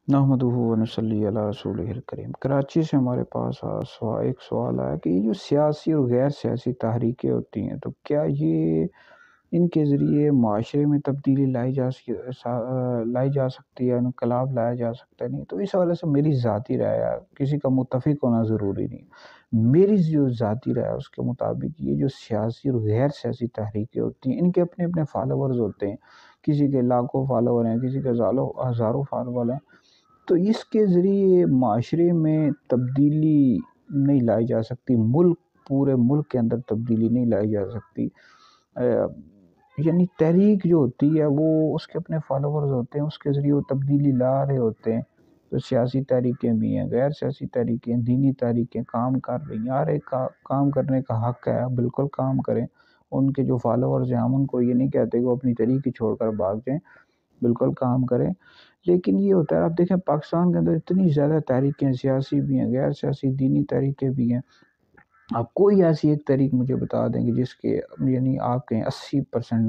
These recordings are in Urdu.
نحمدہ و نصلی علی رسولہ الکریم۔ کراچی سے ہمارے پاس ایک سوال آیا کہ یہ جو سیاسی اور غیر سیاسی تحریکیں ہوتی ہیں تو کیا یہ ان کے ذریعے معاشرے میں تبدیلی لائی جا سکتی ہے، انقلاب لایا جا سکتا ہے؟ نہیں تو اس حوالے سے میری ذاتی رائے ہے، کسی کا متفق ہونا ضروری نہیں، میری جو ذاتی رائے ہے اس کے مطابق یہ جو سیاسی اور غیر سیاسی تحریکیں ہوتی ہیں ان کے اپنے اپنے فالوورز ہوتے ہیں، کسی کے لاکھوں فالوور ہیں، کسی کے ہزاروں فالوور ہیں، تو اس کے ذریعے معاشرے میں تبدیلی نہیں لائی جا سکتی، پورے ملک کے اندر تبدیلی نہیں لائی جا سکتی۔ یعنی تحریک جو ہوتی ہے وہ اس کے اپنے فالوورز ہوتے ہیں، اس کے ذریعے وہ تبدیلی لا رہے ہوتے ہیں۔ تو سیاسی تحریکیں بھی ہیں، غیر سیاسی تحریکیں، دینی تحریکیں کام کر رہی ہیں، ہر ایک کا کام کرنے کا حق ہے، بالکل کام کریں۔ ان کے جو فالوورز ہیں ہم ان کو یہ نہیں کہتے کہ وہ اپنی تحریک چھوڑ کر بھاگ جائیں، بالکل کام کریں۔ لیکن یہ ہوتا ہے، آپ دیکھیں پاکستان کے اندر اتنی زیادہ تحریکیں، سیاسی بھی ہیں، غیر سیاسی، دینی تحریکیں بھی ہیں۔ آپ کوئی ایسی ایک تحریک مجھے بتا دیں گے جس کے یعنی آپ کے 80%،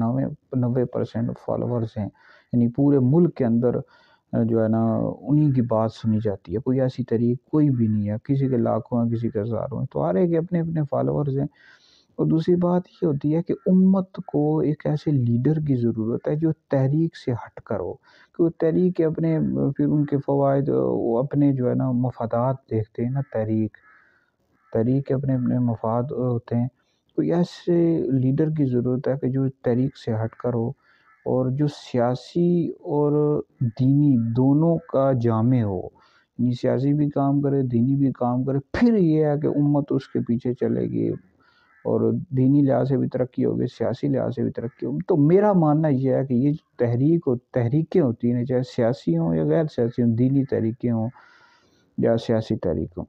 90% فالوورز ہیں، یعنی پورے ملک کے اندر جو ہے نا انہی کی بات سنی جاتی ہے۔ کوئی ایسی تحریک کوئی بھی نہیں ہے، کسی کے لاکھوں ہیں، کسی کے ہزاروں ہیں، تو ہر ایک کے اپنے اپنے فالوورز ہیں۔ اور دوسری بات یہ ہوتی ہے کہ امت کو ایک ایسے لیڈر کی ضرورت ہے جو تحریک سے ہٹ کر ہو، کہ وہ تحریک کے اپنے پھر ان کے فوائد، وہ اپنے جو ہے نا مفادات دیکھتے ہیں نا، تحریک کے اپنے اپنے مفاد ہوتے ہیں۔ کوئی ایسے لیڈر کی ضرورت ہے کہ جو تحریک سے ہٹ کر ہو اور جو سیاسی اور دینی دونوں کا جامع ہو، یعنی سیاسی بھی کام کرے، دینی بھی کام کرے، پھر یہ ہے کہ امت اس کے پیچھے چلے گی اور دینی لحاظ سے بھی ترقی ہوگی، سیاسی لحاظ سے بھی ترقی ہوگی۔ تو میرا ماننا یہ ہے کہ یہ جو تحریکیں ہوتی ہیں، چاہے سیاسی ہوں یا غیر سیاسی ہوں، دینی تحریکیں ہوں یا سیاسی تحریک ہوں،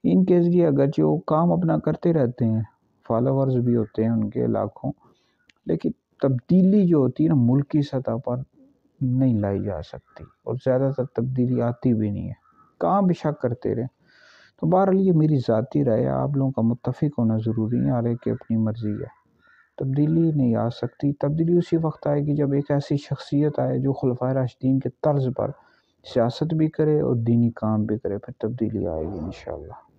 ان کے ذریعے اگرچہ وہ کام اپنا کرتے رہتے ہیں، فالوورز بھی ہوتے ہیں ان کے لاکھوں، لیکن تبدیلی جو ہوتی ہے نا ملکی سطح پر نہیں لائی جا سکتی، اور زیادہ تر تبدیلی آتی بھی نہیں ہے، کام بھی شک کرتے رہے۔ تو بہرحال یہ میری ذاتی رائے ہے، آپ لوگوں کا متفق ہونا ضروری ہے، ہر ایک کی اپنی مرضی ہے۔ تبدیلی نہیں آ سکتی، تبدیلی اسی وقت آئے گی جب ایک ایسی شخصیت آئے جو خلفائے راشدین کے طرز پر سیاست بھی کرے اور دینی کام بھی کرے، پھر تبدیلی آئے گی انشاءاللہ۔